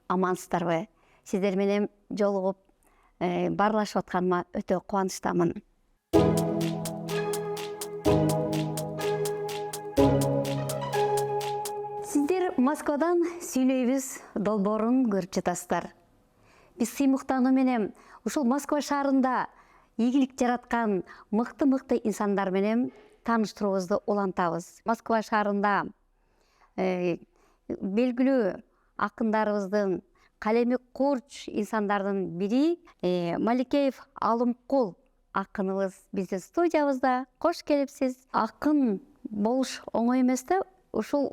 амансыздарбы? Сиздер менен жолугуп баарлашып атканыма өтө кубанычтамын. Сиздер Москвадан сүйлөйбүз долбоорун көрүп жатасыздар. Биз сыймыктануу менен ушул Москва шаарында ийгилик жараткан мыкты инсандар менен тааныштырууубузду улантабыз. Москва шаарында белгилүү акындарыбыздын калеми курч инсандардын бири Маликеев Алымкул акыныбыз биздин студиябызда. Кош келипсиз. Акын болуш оңой эмес да. Ушул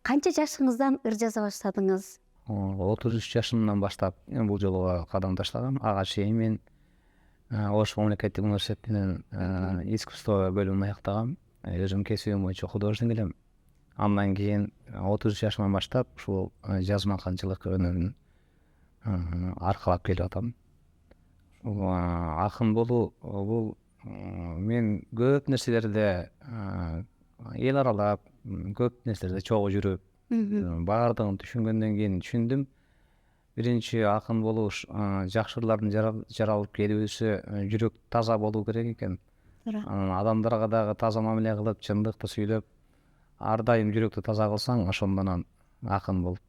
канча жашыңыздан ыр жаза баштадыңыз? 33 жашымдан баштап бул жолго кадам таштагам. Ага чейин мен Ош мамлекеттик университетинин искусство бөлүмүн аяктагам. Өзүм кесибим боюнча художник элем. Андан кийин 33 жашымдан баштап ушул жазма канчылык өнөрүн аркалап келип атам. Акын болуу бул мен көп нерселерде эл аралап, көп нерселерде чогуу жүрүп, баардыгын түшүнгөндөн кийин түшүндүм. Биринчи акын болуу жакшырлардын жаралып келүүсү жүрөк таза болуу керек экен. Адамдарга дагы таза мамиле кылып, чындыкты сүйлөп, ар дайым жүрөктү таза кылсаң, ошондон акын болуп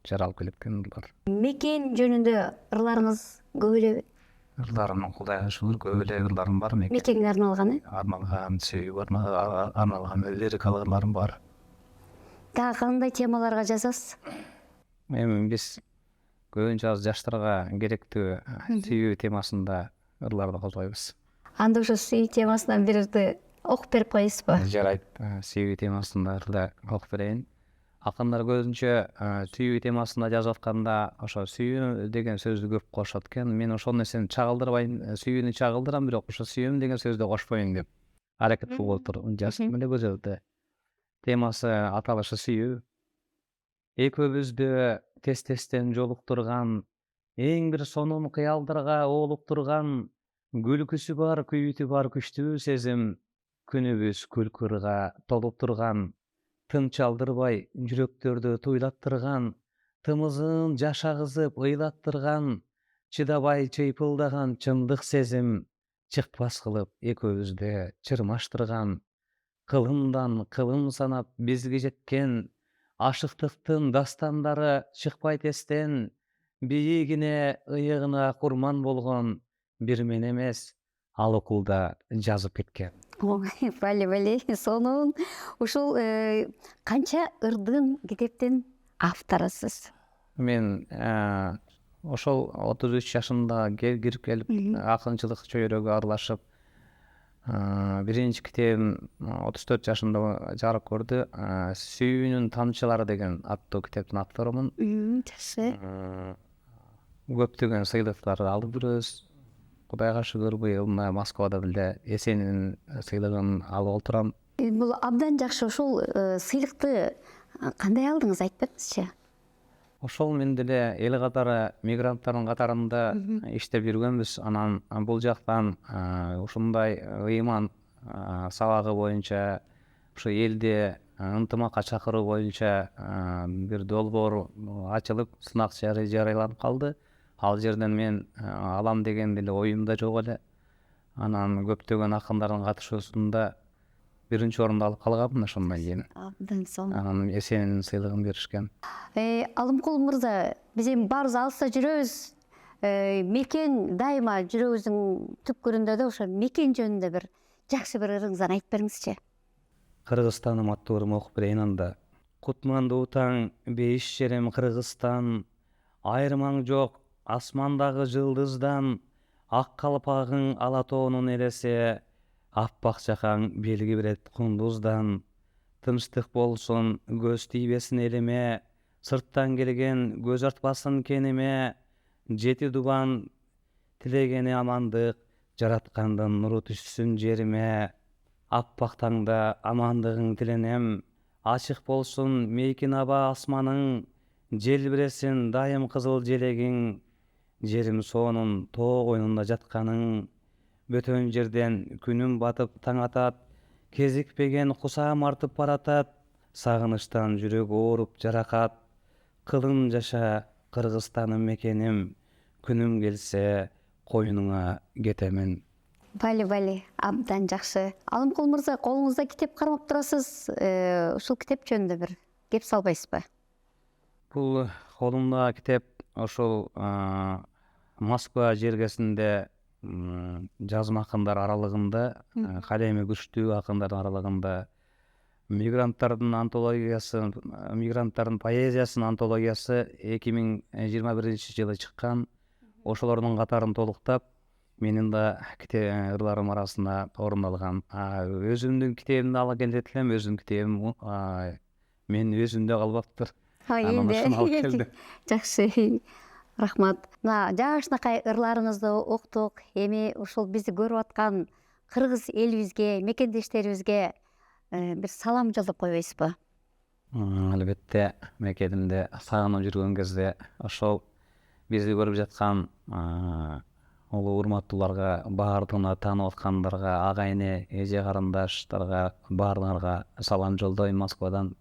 жаралып келет экен булар. Мекен жөнүндө ырларыңыз көп элеби? Ырларым Кудайга шүгүр көп эле ырларым бар. Мекенге арналган, арналган, сүйүү арналган лирикалык ырларым бар. Дагы кандай темаларга жазасыз? Эми биз көбүнчө азыр жаштарга керектүү сүйүү темасында ырларды козгойбуз. Анда ошо сүйүү темасынан бир ырды окуп берип коесузбу? Жарайт. Сүйүү темасында ырды окуп берейин. Акындар көбүнчө сүйүү темасында жазып атканда ошо сүйүү деген сөздү көп кошот экен. Мен ошол нерсени чагылдырбайм, сүйүүнү чагылдырам, бирок ошо сүйөм деген сөздү кошпойм деп аракет кылып жаздым эле бул жерде. Темасы аталышы сүйүү. Экөөбүздү тез-тезден жолуктурган, эң бир сонун кыялдарга оолуктурган, күлкүсү бар, күйүтү бар күчтүү сезим, күнүбүз күлкү ырга толуп турган, тынч алдырбай жүрөктөрдү туйлаттырган, тымызын жашагызып ыйлаттырган, чыдабай чыйпылдаган чындык сезим, чыкпас кылып экөөбүздү чырмаштырган, кылымдан кылым санап бизге жеткен, ашыктыктын дастандары чыкпайт эстен, бийигине ыйыгына курман болгон, бир мен эмес, Алыкулда жазып кеткен. Бали, сонун. Ушул канча ырдын, китептин авторусуз? Мен ошол 33 жашымда кирип келип, акынчылык чөйрөгө аралашып, биринчи китебим 34 жашымда жарык көрдү. Сүйүүнүн тамчылары деген аттуу китептин авторумун. Жакшы. Көптөгөн сыйлыктарды алып жүрөбүз. Кудайга шүгүр, быйыл Москвада деле эсенин сыйлыгын алып отурам. Бул абдан жакшы. Ошол сыйлыкты кандай алдыңыз, айтып бериңизчи? Ошол мен деле эл катары мигранттардын катарында иштеп жүргөнбүз. Анан бул жактан ушундай ыйман сабагы боюнча, ушу элди ынтымакка чакыруу боюнча бир долбоор ачылып, сынак жарыяланып калды. Ал жерден мен алам деген деле оюмда жок эле. Анан көптөгөн акындардын катышуусунда биринчи орунду алып калганмын ошондон кийин. Абдан сонун. Анан эсенин сыйлыгын беришкен. Алымкул мырза, биз эми баарыбыз алыста жүрөбүз. Мекен дайыма жүрөгүбүздүн түпкүрүндө да, ошо мекен жөнүндө бир жакшы бир ырыңыздан айтып бериңизчи. Кыргызстаным аттуу ырымды окуп берейин анда. Кутмандуу таң, бейиш жерим Кыргызстан, айырмаң жок асмандагы жылдыздан, ак калпагың ала тоонун элесе, аппак жакаң белги берет кундуздан. Тынчтык болсун, көз тийбесин элиме, сырттан келген көз артпасын кениме, жети дубан тилегени амандык, жараткандын нуру түшсүн жериме. Аппак таңда амандыгың тиленем, ачык болсун мейкин аба асманың, желбиресин дайым кызыл желегиң, жерим соонун тоо койнунда жатканың. Бөтөн жерден күнүм батып таң атат, кезикпеген кусам артып баратат, сагынычтан жүрөк ооруп жаракат. Кылын жаша, Кыргызстаным мекеним, күнүм келсе коюнуңа кетемин. Бали, абдан жакшы. Алымкул мырза, колуңузда китеп кармап турасыз. Ушул китеп жөнүндө бир кеп салбайсызбы? Бул колумда китеп ошол Москва жергесинде жазма акындар аралыгында, калеми күчтүү акындардын аралыгында мигранттардын антологиясы, мигранттардын поэзиясынын антологиясы 2021-жылы чыккан. Ошолордун катарын толуктап, менин да ырларым арасында орундалган. Өзүмдүн китебимди ала келет элем, өзүмдүн китебим мен өзүмдө калбаптыр. Анан ошону алып келдим. Жакшы. Рахмат. Мына жашынакай ырларыңызды уктук. Эми ушул бизди көрүп аткан кыргыз элибизге, мекендештерибизге бир салам жолдоп койбойсузбу? Албетте, мекенимди сагынып жүргөн кезде ошол бизди көрүп жаткан улуу урматтууларга, баардыгына таанып аткандарга, ага эне, эже карындаштарга, баардыгыңарга салам жолдойм Москвадан.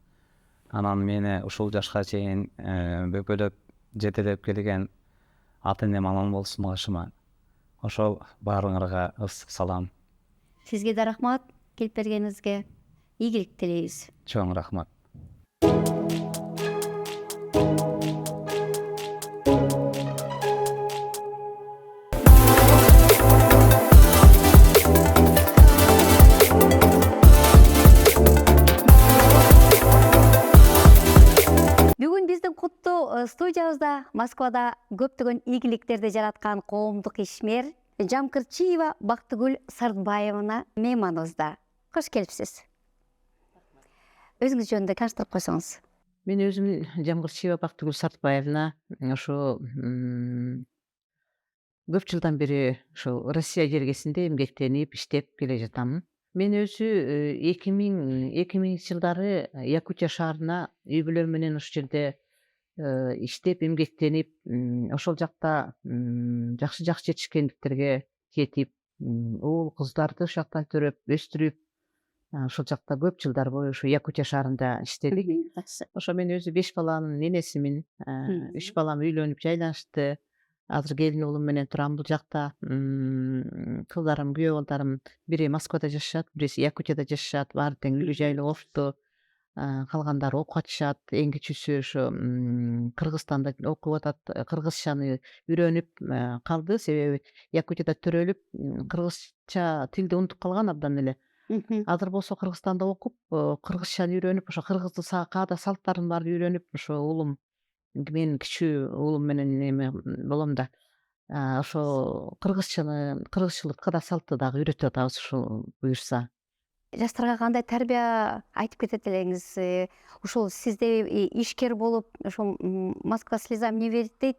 Анан мени ушул жашка чейин бөпөлөп, жетелеп келген ата энем аман болсун башыма. Ошол баарыңарга ысык салам. Сизге да рахмат, келип бергениңизге. Ийгилик тилейбиз. Чоң рахмат. Бүгүн биздин куттуу студиябызда Москвада көптөгөн ийгиликтерди жараткан коомдук ишмер Жамкырчиева Бактыгүл Сартбаевна мейманыбызда. Кош келипсиз. Өзүңүз жөнүндө таныштырып койсоңуз. Мен өзүм Жамкырчиева Бактыгүл Сартбаевна, ошо көп жылдан бери ошо Россия жергесинде эмгектенип иштеп келе жатам. Мен өзү 2000 жылдары Якутия шаарына үй бүлөм менен ошол жерде иштеп эмгектенип, ошол жакта жакшы жетишкендиктерге жетип, уул кыздарды ошол жакта төрөп, өстүрүп, ошол жакта көп жылдар бою ушу Якутия шаарында иштедик. Ошо мен өзү 5 баланын энесимин. 3 балам үйлөнүп жайланышты. Азыр келин уулум менен турам бул жакта. Кыздарым, күйөө балдарым бири Москвада жашашат, бириси Якутияда жашашат. Баары тең үйлүү жайлуу офту. Калгандары окуп атышат. Эң кичүүсү ошо Кыргызстанда окуп атат. Кыргызчаны үйрөнүп калды, себеби Якутияда төрөлүп, кыргызча тилди унутуп калган абдан эле. Азыр болсо Кыргызстанда окуп, кыргызчаны үйрөнүп, ошо кыргыздын каада салттарын баарын үйрөнүп, ошо уулум, мен кичүү уулум менен эме болом да, ошо кыргызчылык каада салтты дагы үйрөтүп атабыз ушул буюрса. Жаштарга кандай тарбия айтып кетет элеңиз? Ушул сизде ишкер болуп, ошо Москва слезам не верит дейт.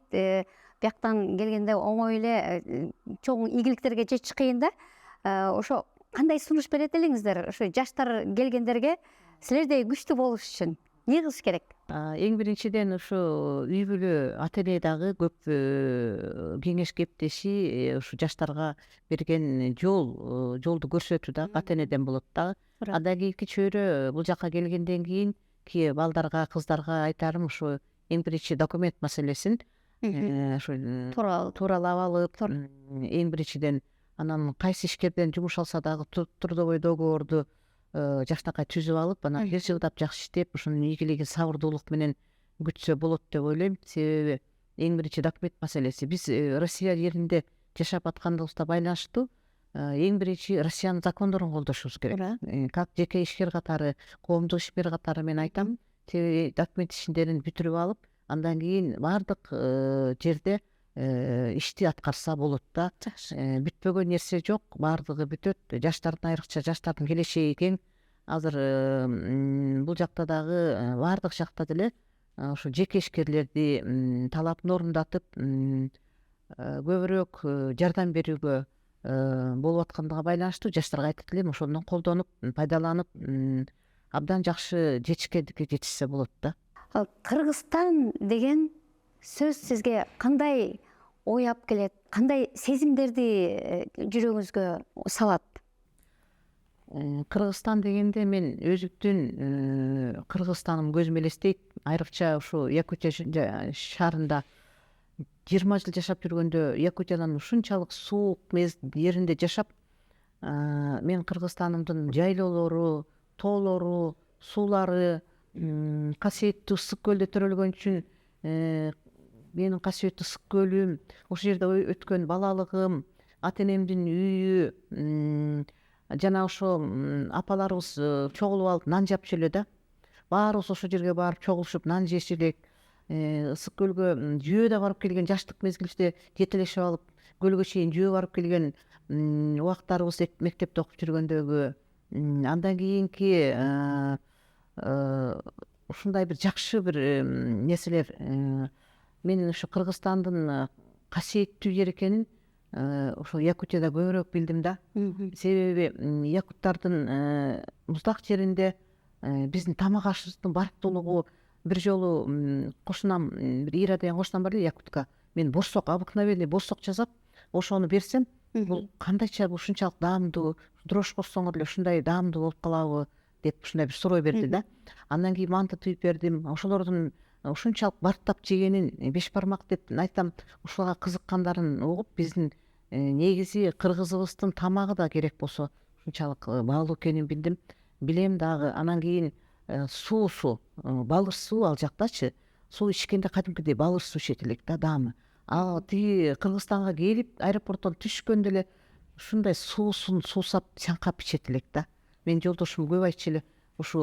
Бияктан келгенде оңой эле чоң ийгиликтерге жетиш кыйын да. Ошо кандай сунуш берет элеңиздер? Ошо жаштар келгендерге силердей күчтүү болуш үчүн эмне кылыш керек? Эң биринчиден ушу үй бүлө ата эне дагы көп кеңеш кептеши, ушу жаштарга берген жолду көрсөтүү дагы ата энеден болот дагы. Андан кийинки чөйрө бул жака келгенден кийин балдарга, кыздарга айтарым ушу эң биринчи документ маселесин тууралап алып, эң биринчиден анан кайсы ишкерден жумуш алса дагы трудовой договорду жакшынакай түзүп алып, анан бир жылдап жакшы иштеп, ошонун ийгилигин сабырдуулук менен күтсө болот деп ойлойм. Себеби эң биринчи документ маселеси. Биз Россия жеринде жашап аткандыгыбызга байланыштуу эң биринчи Россиянын закондорун колдошубуз керек. Как жеке ишкер катары, коомдук ишмер катары мен айтам, документ ишиндерин бүтүрүп алып, андан кийин баардык жерде ишти аткарса болот да. Бүтпөгөн нерсе жок, баардыгы бүтөт. Жаштардын айрыкча жаштардын келечеги кең. Азыр бул жакта дагы баардык жакта деле ошо жеке ишкерлерди талабын орундатып, көбүрөөк жардам берүүгө болуп аткандыгына байланыштуу жаштарга айтат элем, ошондон колдонуп, пайдаланып, абдан жакшы жетишкендикке жетишсе болот да. Кыргызстан деген сөз сизге кандай ой алып келет, кандай сезимдерди жүрөгүңүзгө салат? Кыргызстан дегенде мен өзүмдүн Кыргызстаным көзүм элестейт. Айрыкча ушу Якутия шаарында 20 жыл жашап жүргөндө Якутиядан ушунчалык суук жеринде жашап, мен Кыргызстанымдын жайлоолору, тоолору, суулары, касиеттүү ысык көлдө төрөлгөн үчүн менин касиеттүү ысык көлүм, ошол жерде өткөн балалыгым, ата энемдин үйү, жана ошо апаларыбыз чогулуп алып нан жапчу эле да. Баарыбыз ошол жерге барып чогулушуп нан жеши элек. Ысык көлгө жөө да барып келген, жаштык мезгилде жетелешип алып көлгө чейин жөө барып келген убактарыбыз мектепте окуп жүргөндөгү. Андан кийинки ушундай бир жакшы бир нерселер, мен ушу Кыргызстандын касиеттүү жер экенин ошол Якутияда көбүрөөк билдим да. Себеби якуттардын муздак жеринде биздин тамак ашыбыздын барктуулугу. Бир жолу кошунам, бир Ира деген кошунам бар эле якутка. Мен борсок, обыкновенный борсок жасап, ошону берсем, бул кандайча ушунчалык даамдуу, дрожь кошсоңор эле ушундай даамдуу болуп калабы деп ушундай бир суроо берди да. Андан кийин манты түйүп бердим. Ошолордун ушунчалык барктап жегенин, беш бармак деп айтсам, ушуга кызыккандарын угуп, биздин негизи кыргызыбыздын тамагы да керек болсо ушунчалык баалуу экенин билдим. Билем дагы. Анан кийин суусу, балыр суу ал жактачы. Суу ичкенде кадимкидей балыр суу ичет элек да, даамы. Ал тиги Кыргызстанга келип, аэропорттон түшкөндө эле ушундай суусун суусап, чаңкап ичет элек да. Менин жолдошум көп айтчу эле, ушу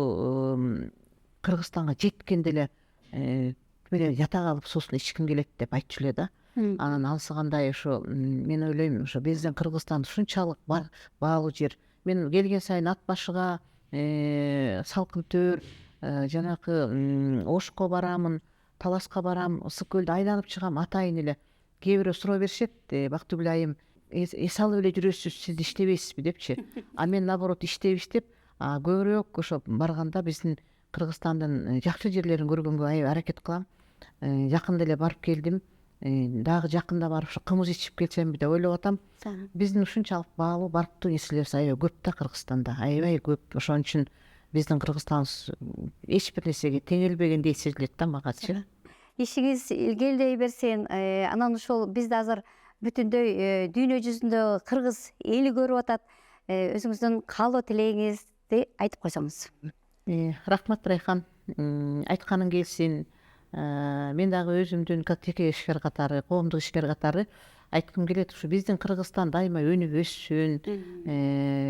Кыргызстанга жеткенде эле жата калып суусун ичким келет деп айтчу эле да. Анан алсыгандай ошо мен ойлойм, ошо биздин Кыргызстан ушунчалык баалуу жер. Мен келген сайын ат башыга, салкын төр, жанакы Ошко барамын, Таласка барам, ысык көлдү айланып чыгам атайын эле. Кээ бирөө суроо беришет, Бактыгүл айым, эс алып эле жүрөсүз, сиз иштебейсизби депчи. А мен наоборот иштеп, көбүрөөк ошо барганда биздин Кыргызстандын жакшы жерлерин көргөнгө аракет кылам. Жакында эле барып келдим. Дагы жакында барып ушу кымыз ичип келсемби деп ойлоп атам. Биздин ушунчалык баалуу барктуу нерселерибиз аябай көп да Кыргызстанда, аябай көп. Ошон үчүн биздин Кыргызстаныбыз эч бир нерсеге теңелбегендей сезилет да магачы. Ишиңиз илгерилей берсин, анан ошол бизди азыр бүтүндөй дүйнө жүзүндө кыргыз эли көрүп атат. Өзүңүздүн каалоо тилегиңизди айтып койсоңуз. Рахмат Райхан, айтканың келсин. Мен дагы өзүмдүн как жеке ишкер катары, коомдук ишкер катары айткым келет, ушу биздин Кыргызстан дайыма өнүп өссүн.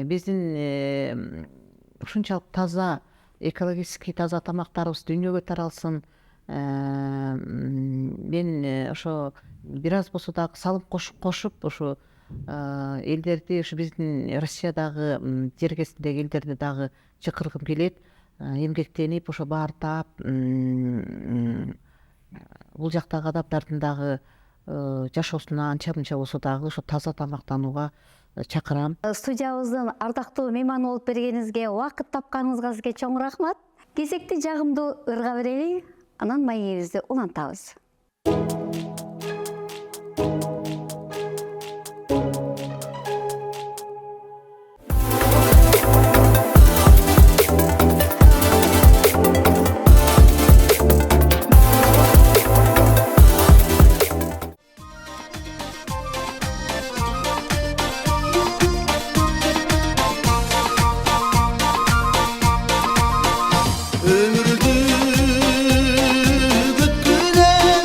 Биздин ушунчалык таза, экологически таза тамактарыбыз дүйнөгө таралсын. Мен ошо бир аз болсо дагы салым кошуп, ошо элдерди, ушу биздин Россиядагы жергесиндеги элдерди дагы чакыргым келет. Эмгектенип, ошо баартап, бул жактагы адамдардын дагы жашоосуна анча мынча болсо дагы ошо таза тамактанууга чакырам. Студиябыздын ардактуу мейманы болуп бергениңизге, убакыт тапканыңызга сизге чоң рахмат. Кезекти жагымдуу ырга берели, анан маегибизди улантабыз. Ömürdü gütküler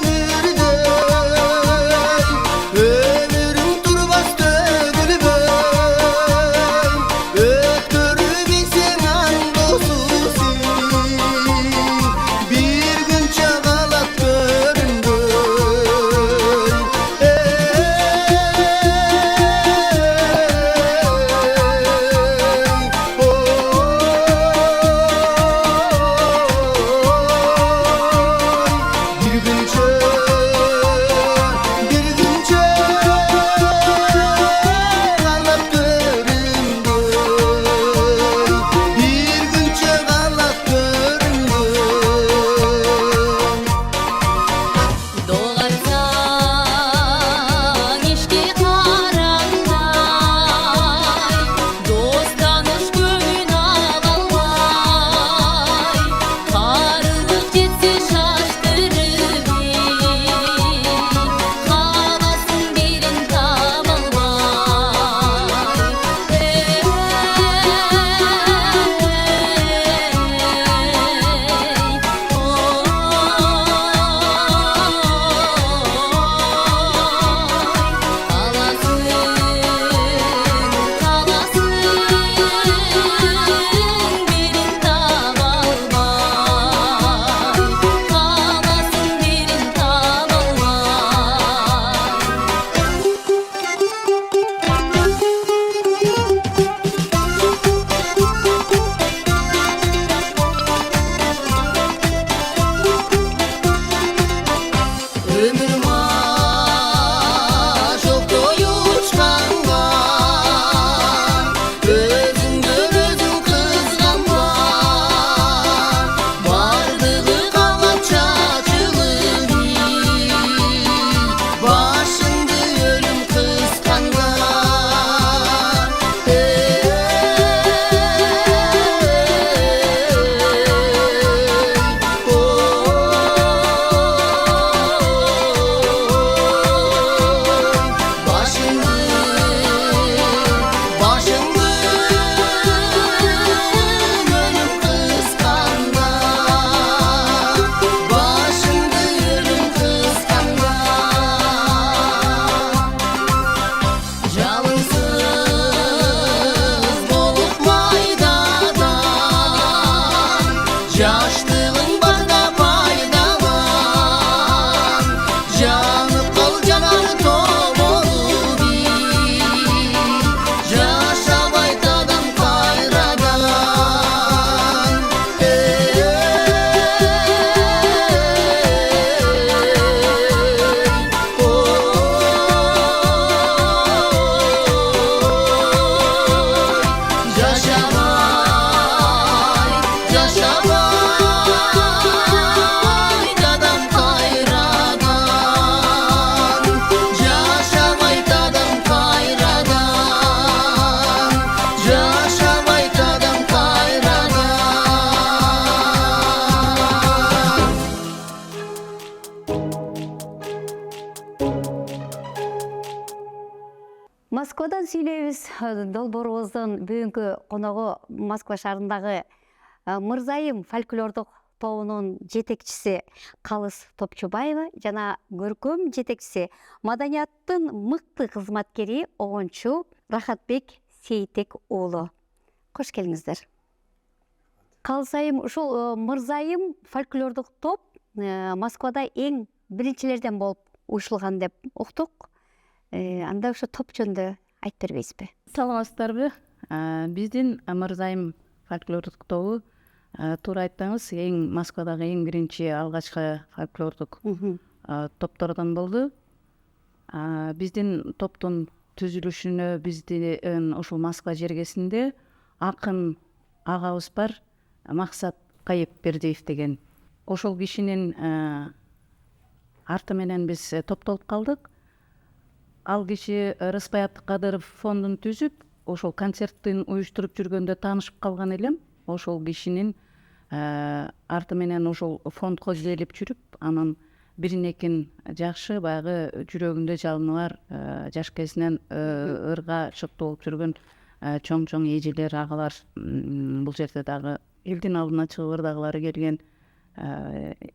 Москвадан сүйлөйбүз. Долбоорубуздун бүгүнкү коногу Москва шаарындагы Мырзайым фольклордук тобунун жетекчиси Калыс Топчубаева жана көркөм жетекчиси, маданияттын мыкты кызматкери, огончу Рахатбек Сейтек уулу. Кош келиңиздер. Калысайым, ушул Мырзайым фольклордук топ Москвада эң биринчилерден болуп уюшулган деп уктук. Анда ошо топ жөнүндө айтып бербейсизби? Саламатсыздарбы? Биздин Мырзайым фольклордук тобу туура айттыңыз, Москвадагы эң биринчи алгачкы фольклордук топтордон болду. Биздин топтун түзүлүшүнө биздин ушул Москва жергесинде акын агабыз бар, Максат Кайыпбердиев деген. Ошол кишинин арты менен биз топтолуп калдык. Ал киши Рыспай Абдыкадыров фондун түзүп, ошол концерттин уюштуруп жүргөндө таанышып калган элем. Ошол кишинин арты менен ошол фондко келип жүрүп, анан биринекин жакшы баягы жүрөгүндө жалыны бар, жаш кезинен ырга шыктуу болуп жүргөн чоң эжелер, агалар, бул жерде дагы элдин алдына чыгып ырдагылары келген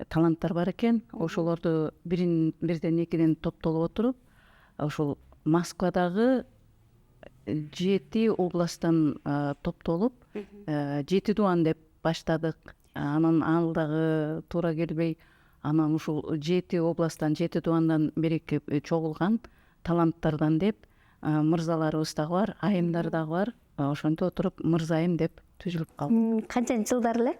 таланттар бар экен. Ошолорду бирден экиден топтолуп отуруп, ошол Москвадагы 7 областтан топтолуп, 7 дуан деп баштадык. Анан ал дагы туура келбей, анан ушул 7 областтан, 7 дуандан берекип чогулган таланттардан деп мырзаларыбыз дагы бар, айымдар дагы бар. Ошентип отуруп Мырзайым деп түзүлүп калды. Канчанчы жылдары эле?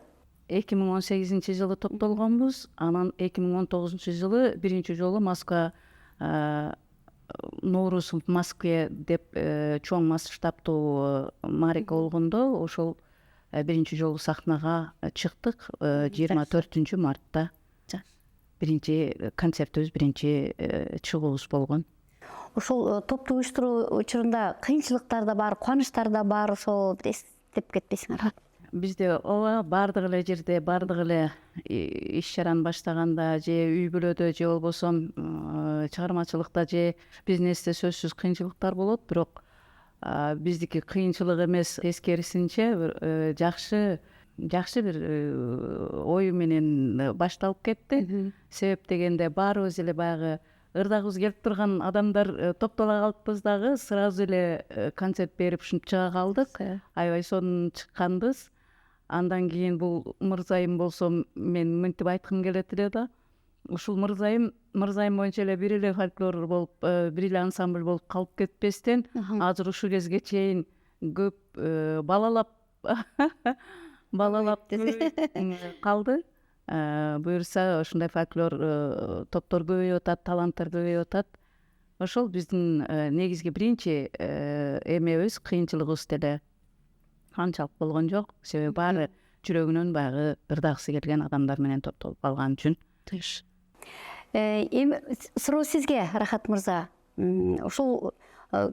2018 топтолгонбуз. Анан 2019 жылы биринчи жолу Москва Ноорус в Москве деп чоң масштабтуу маарика болгондо ошол биринчи жолу сахнага чыктык. 24 мартта биринчи концертибиз, биринчи чыгуубуз болгон. Ошол топту уюштуруу учурунда кыйынчылыктар да бар, кубанычтар да бар, ошол эстеп кетпейсиңер? Бизде ооба баардык эле жерде, баардык эле иш чараны баштаганда же үй бүлөдө же болбосо чыгармачылыкта же бизнесте сөзсүз кыйынчылыктар болот, бирок биздики кыйынчылык эмес, тескерисинче жакшы бир ою менен башталып кетти. Себеп дегенде баарыбыз эле баягы ырдагыбыз келип турган адамдар топтола калыппыз дагы, сразу эле концерт берип ушинтип чыга калдык. Аябай сонун чыкканбыз. Андан кийин бул Мырзайым болсо, мен мынтип айткым келет эле да. Ушул Мырзайым боюнча эле бир эле фольклор болуп, бир эле ансамбль болуп калып кетпестен, азыр ушул кезге чейин көп балалап калды. Буюрса ушундай фольклор топтор көбөйүп атат, таланттар көбөйүп атат. Ошол биздин негизги биринчи эмебиз, кыйынчылыгыбыз деле канчалык болгон жок. Себеби баары жүрөгүнөн баягы ырдагысы келген адамдар менен топтолуп калган үчүн. Эми суроо сизге, Рахат мырза. Ушул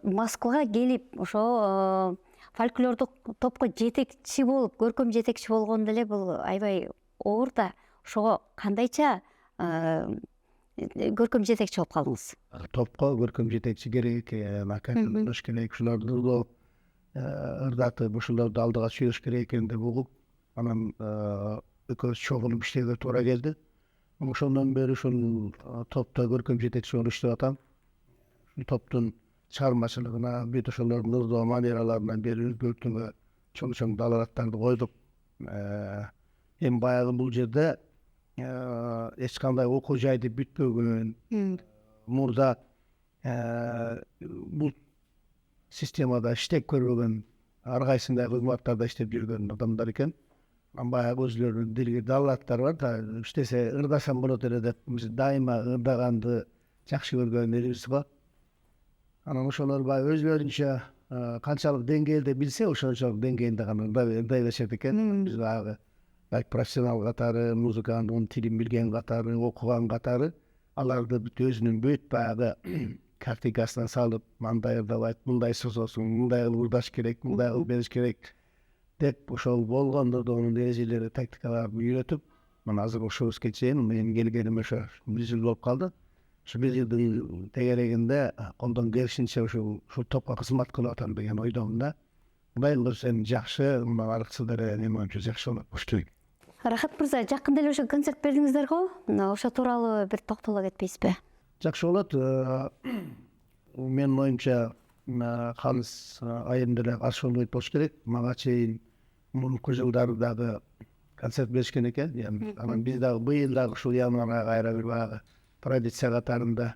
Москвага келип, ошо фольклордук топко жетекчи болуп, көркөм жетекчи болгондо эле бул аябай оор да. Ошого кандайча көркөм жетекчи болуп калдыңыз? Топко көркөм жетекчи керек, макет керек, ушуларды ырдатып, ушуларды алдыга сүйрөш керек экен деп угуп, анан экөөбүз чогулуп иштеүүгө туура келди. Ошондон бери ушул топто көркөм жетекчи болуп иштеп атам. Топтун чыгармачылыгына, бүт ошолордун ырдоо манераларына, бери өзгөртүүгө чоң далалаттарды койдук. Эми баягы бул жерде эч кандай окуу жайды бүтпөгөн, мурда бул системада иштеп көрбөгөн, ар кайсындай кызматтарда иштеп жүргөн адамдар экен. Баягы өзүлөрүнүн дилги далалаттары бар да, иштесе ырдасам болот эле деп, биз дайыма ырдаганды жакшы көргөн элибиз бар. Анан ошолор баягы өзүлөрүнчө канчалык деңгээлде билсе, ошончолук деңгээлде гана ырдай беришет экен. Биз баягы профессионал катары, музыканын тилин билген катары, окуган катары, аларды бүт өзүнүн бүт баягы картинкасына салып, мындай ырдабайт, мындай созосуң, мындай кылып ырдаш керек, мындай кылып бериш керек деп, ошол болгон ырдоонун эрежелери, тактикаларын үйрөтүп, мына азыр ошобузга чейин менин келгениме ошо 1 жыл болуп калды. ушу бир жылдын тегерегинде колдон келишинче ушул топко кызмат кылып атам деген ойдомун да. Кудай кылса эми жакшы, аркысында эме боюнча жакшы болот болуш. Рахат мырза, жакында эле ошо концерт бердиңиздер го? Ошо тууралуу бир токтоло кетпейсизби? Жакшы болот. Менин оюмча калыс айында эле каршы болбойт болуш керек. Мага чейин мурунку жылдары дагы концерт беришкен экен. Анан биз дагы быйыл дагы ушул январга кайра бир баягы традиция катарында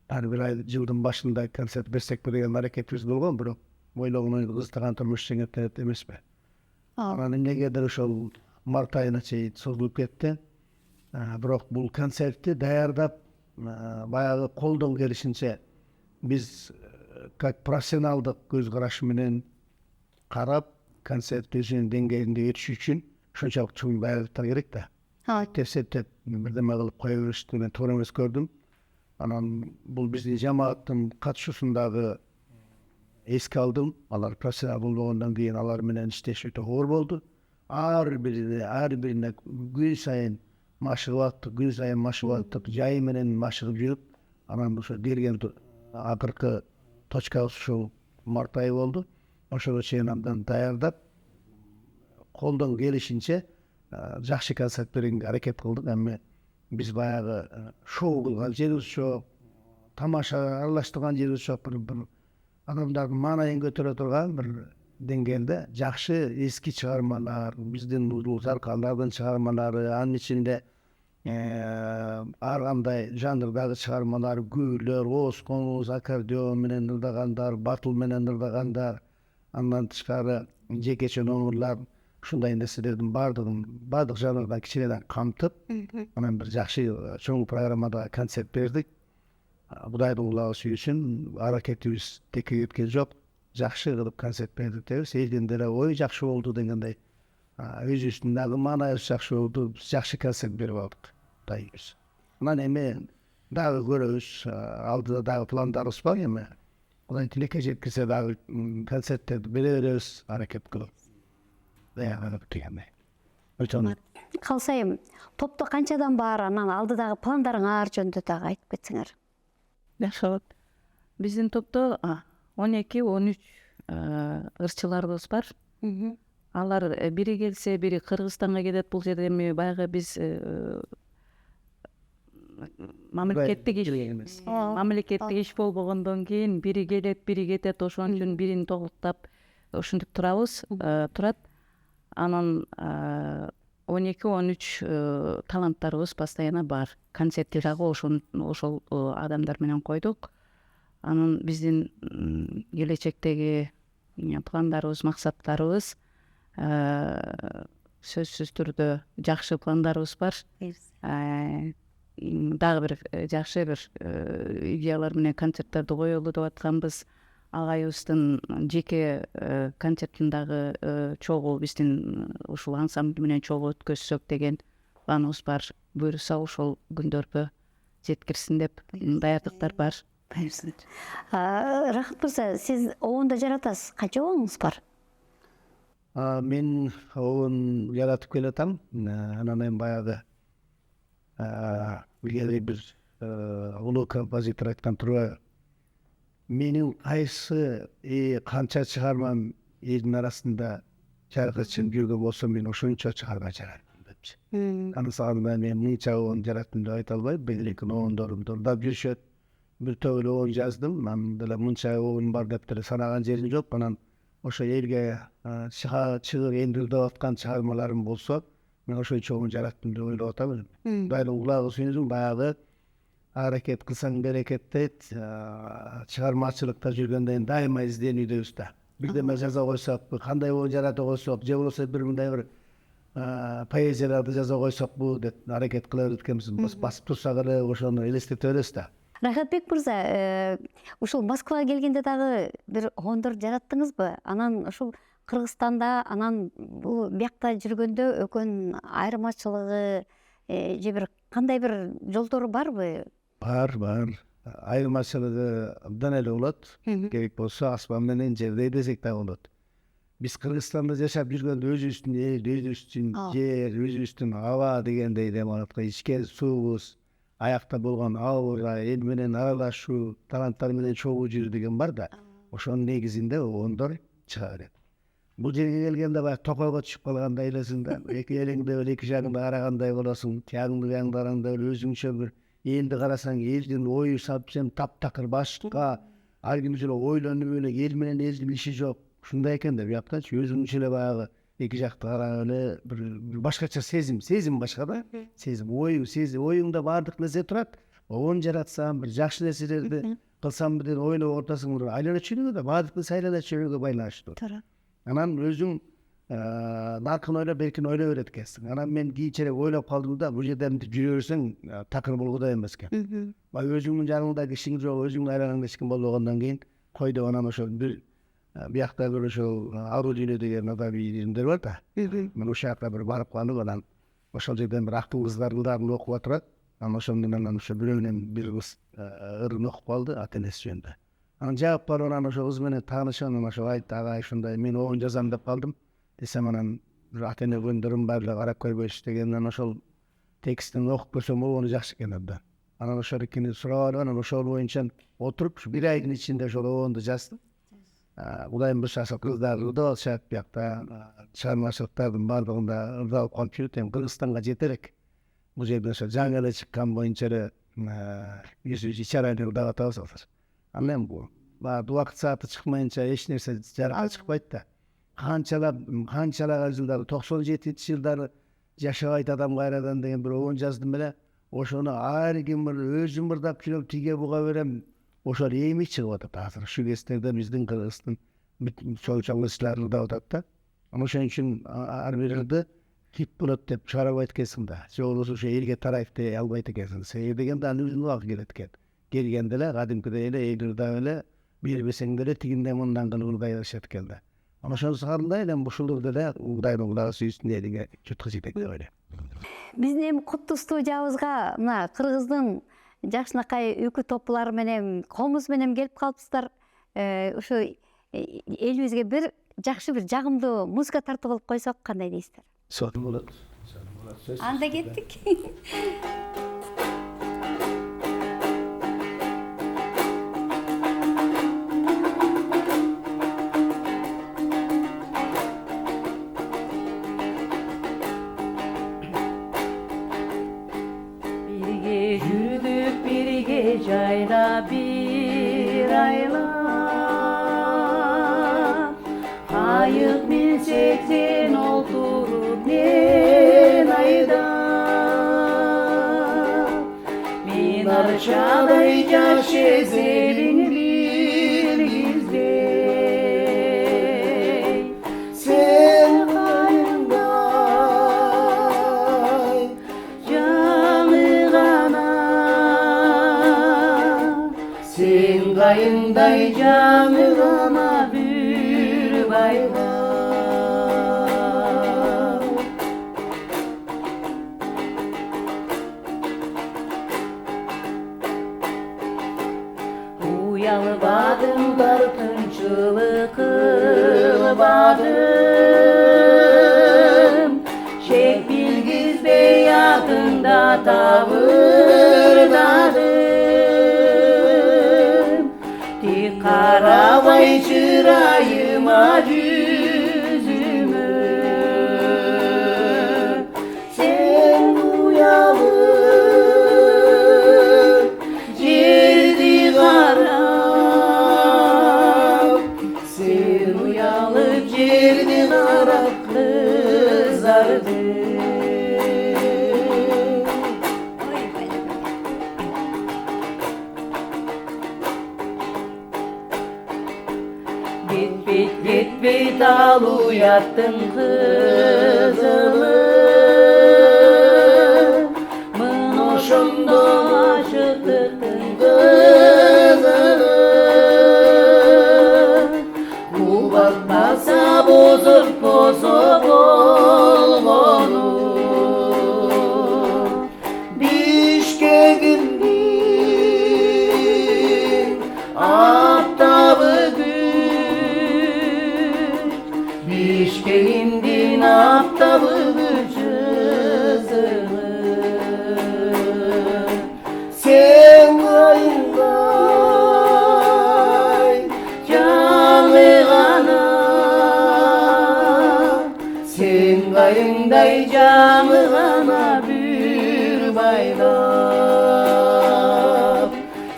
ар бир ай жылдын башында концерт берсекпи деген аракетибиз болгон, бирок ойлогондон кызыктаган турмуш жеңет эмеспи. Анан эмнегедир ошол март айына чейин созулуп кетти. Бирок бул концертти даярдап баягы колдон келишинче биз как профессионалдык көз караш менен карап концерт өзүнүн деңгээлинде өтүш үчүн ушунчалык чоң даярдыктар керек да. Тепсептеп бирдеме кылып кое беришти, мен туура эмес көрдүм. Анан бул биздин жамааттын катышуусун дагы эске алдым. Алар профессионал болгондон кийин алар менен иштеш өтө оор болду. Ар бирине күн сайын машыгып аттык, жай менен машыгып жүрүп, анан ошо келген акыркы точкабыз ушул март айы болду. Ошого чейин абдан даярдап, колдон келишинче жакшы концерт берүүгө аракет кылдык. Эми биз баягы шоу кылган жерибиз жок, тамаша аралаштырган жерибиз жок, бир адамдардын маанайын көтөрө турган бир деңгээлде жакшы эски чыгармалар, биздин Заркандардын чыгармалары, анын ичинде ар кандай жанрдагы чыгармалар, күйлөр, ооз коңуз, аккордеон менен ырдагандар, батыл менен ырдагандар, андан тышкары жекече номурлар, ушундай нерселердин баардык жанрдан кичинеден камтып, анан бир жакшы чоң программада концерт бердик. Кудайдын кулабы үчүн аракетибиз текке кеткен жок. Жакшы кылып концерт бердик дейбиз. Элдин деле ой жакшы болду дегендей. Өзүбүздүн дагы маанайыбыз жакшы болду. Биз жакшы концерт берип алдык. Кудайыбыз. Анан эми дагы көрөбүз. Алдыда дагы пландарыбыз бар эми. Кудай тилекке жеткирсе дагы концерттерди бере беребиз, аракет кылып. Даярданып дегендей. Калса эми топто канчадан бар, анан алдыдагы пландарыңар жөнүндө дагы айтып кетсеңер. Жакшы болот. Биздин топто 12-13 ырчыларыбыз бар. Алар бири келсе, бири Кыргызстанга кетет. Бул жерде эми баягы биз мамлекеттик иш болбогондон кийин бири келет, бири кетет. Ошон үчүн бирин толуктап ушинтип турат. Анан 12-13 таланттарыбыз постоянно бар. Концертти дагы ошол адамдар менен койдук. Анан биздин келечектеги пландарыбыз, максаттарыбыз сөзсүз түрдө жакшы пландарыбыз бар. Дагы бир жакшы бир идеялар менен концерттерди коелу деп атканбыз. Агайыбыздын жеке концертин дагы чогуу биздин ушул ансамбль менен чогуу өткөзсөк деген планыбыз бар. Буюрса ошол күндөргө жеткирсин деп даярдыктар бар. Рахат мырза, сиз обондо жаратасыз. Канча обоңуз бар? Мен обон жаратып келатам. Анан эми баягы бир улуу композитор айткан турбайбы? Менин кайсы канча чыгармам элдин арасында чайкалчын жүргөн болсо, мен ошончо чыгарма чыгарам депчи. Анын сагында мен мынча обон жараттым деп айта албайм. Белгилүү обондорумду ырдап жүрүшөт. Бир топ эле обон жаздым. Анан деле мынча обон бар деп деле санаган жерим жок. Анан ошо элге чыгып эндирилип аткан чыгармаларым болсо, мен ошончо обон жараттым деп ойлоп атам. Кудайдын кулагы сүйүнсүн, баягы аракет кылсаң берекет дейт. Чыгармачылыкта жүргөндө дайыма изденүүдөбүз да. Бирдеме жаза койсок, кандай обон жарата койсок, же болбосо бир мындай бир поэзияларды жаза койсокпу деп аракет кыла берет экенбиз. Басып турсак эле ошону элестете беребиз да. Рахатбек мырза, ушул Москвага келгенде дагы бир обондор жараттыңызбы? Анан ушул Кыргызстанда, анан бул биякта жүргөндө өкөн айырмачылыгы же бир кандай бир жолдору барбы? Бар. Айырмачылыгы абдан эле болот. Керек болсо асман менен жердей десек да болот. Биз Кыргызстанда жашап жүргөндө өзүбүздүн эл, өзүбүздүн жер, өзүбүздүн аба дегендей демалатка ичкен суубуз, аякта болгон алга эл менен аралашуу, таланттар менен чогуу жүрүү деген бар да, ошонун негизинде ондор чыга берет. Бул жерге келгенде баягы токойго түшүп калгандай элесиң да, эки элиңде эле эки жагыңда карагандай болосуң, тиягыңды биягыңды карагандай өзүңчө бир элди карасаң, элдин ою сен таптакыр башка, ар күнү эле ойлонуп эле эл менен элдин иши жок. Ушундай экен да, бияктачы өзүңчө эле баягы эки жакты карап эле бир башкача сезим башка да. Сезим, оюңда баардык нерсе турат. Оон жаратсам, бир жакшы нерселерди кылсам деген ойлоп отурасың, бир айлана чүйрүгү да баардык нерсе айлана чүйрүгүгө байланыштуу. Анан өзүң наркын ойлоп, беркин ойлой берет экенсиң. Анан мен кийинчерээк ойлоп калдым да, бул жерде мынтип жүрө берсең такыр болгудай эмес экен. Өзүңдүн жаныңда кишиң жок, өзүңдүн айланаңда эч ким болбогондон кийин кой деп анан ошол бир биякта бир ошол аруу дүйнө деген адабийлер бар да. Мен ошол жака бир барып калып, анан ошол жерден бир актыл кыздардын окуп отурат. Анан ошол менен ошо бирөөнөн бир кыз ырын окуп калды ата энеси жөнүндө. Анан жаап барып анан ошол кыз менен таанышып, анан ошол айтты, агай ушундай мен оон жазам деп калдым десем, анан бир ата эне күндөрүм бар эле карап көрбөйсүз дегенден ошол текстин окуп көрсөм обону жакшы экен абдан. Анан ошол экини сурап алып, анан ошол боюнча отуруп ушу бир айдын ичинде ошол обонду жаздым. Кудайым буюрса ошол кыздар ырдап алышат, биякта чыгармачылыктардын баардыгында ырдалып калып жүрөт. Эми Кыргызстанга жете элек. Бул жерден ошо жаңы эле чыккан боюнча эле ичара эле ырдап атабыз азыр. Анан бул убакыт сааты чыкмайынча эч нерсе жарыкка чыкпайт да. Канчалап жылдары 97-жылдары жашабайт адам кайрадан деген бир обон жаздым эле. Ошону ар ким өзүм ырдап жүрөм, тиге буга берем. Ошол эми чыгып атат азыр. Ушу кездерде биздин Кыргыздын чоң кызчылар ырдап атат да. Ошон үчүн ар бир ырды хит болот деп чыгара албайт экенсиң да. Же болбосо ошо элге тарайт дей албайт экенсиң. Себеби дегенде анын өзүнүн убагы келет экен. Келгенде эле кадимкидей эле эл ырдап эле билбесең деле тигинден мындан кылып ырдай беришет экен да. Ошонусу кандай эле ушул ырды эле Кудайдын кулагы сүйсүн элиге жеткизет экен деп ойлойм. Биздин эми куттуу студиябызга мына Кыргыздын жакшынакай үкү топтулары менен, комуз менен келип калыпсыздар. Ушу элибизге бир жакшы бир жагымдуу музыка тартуу кылып койсок кандай дейсиздер? Сонун болот. Анда кеттик. Birge yürüdük, birge jayla bir ayla. Ayıp milçekten oturup men ayda. Men arşaday yaş ezelin bilgizdey. Sen kayınday canı gana. Sen kayınday canı gana bir bayla. Uyalbadım dartınçılık kılbadım. Şek bilgizbey yakında tavırdadım. Tik karabay çırayıma yüzümü. Sen uyalıp cerdi karab. Sen uyalıp cerdi karab kızardı. Gitbeyt al uyattın kızılı. Mınoşumda aşıktın kızılı. Bu bakmasa bozuk bozuk olgonu. Bişkek'in aptabı Bişkek'in aptabı gücüzü. кайыңдай жаңы ғана бүр байлап,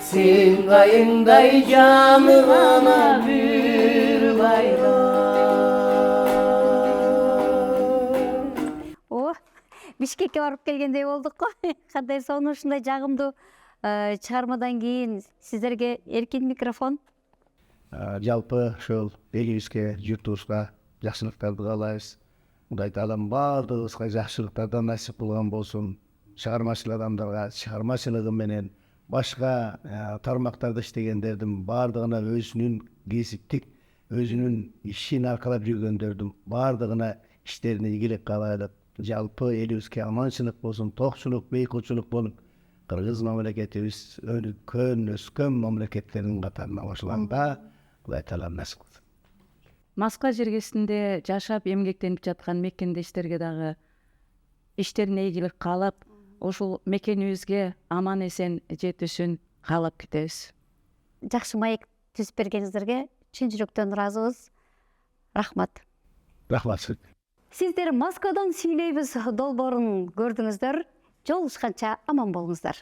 сен кайыңдай жаңы ғана бүр байлап. О, Бишкекке барып келгендей болдук го. Кандай сонун ушундай жагымдуу чыгармадан кийин сиздерге эркин микрофон. Жалпы ошол элибизге, журтубузга жакшылыктарды каалайбыз. Кудай таалам баардыгыбызга жакшылыктардан насип кылган болсун. Чыгармачыл адамдарга чыгармачылыгы менен башка тармактарда иштегендердин баардыгына өзүнүн кесиптик, өзүнүн ишин аркалап жүргөндөрдүн баардыгына иштерине ийгилик каалайлап, жалпы элибизге аманчылык болсун, токчулук, бейкулчулук болуп, кыргыз мамлекетибиз өнүккөн, өскөн мамлекеттердин катарына кошулганда Кудай таалам насип кылсын. Москва жергесинде жашап эмгектенип жаткан мекендештерге дагы иштерине ийгилик каалап, ушул мекенибизге аман эсен жетүүсүн каалап кетебиз. Жакшы маек түзүп бергениңиздерге чын жүрөктөн ыраазыбыз. Рахмат. Рахмат. Сиздер Москвадан сүйлөйбүз долбоорун көрдүңүздөр. Жолугушканча аман болуңуздар.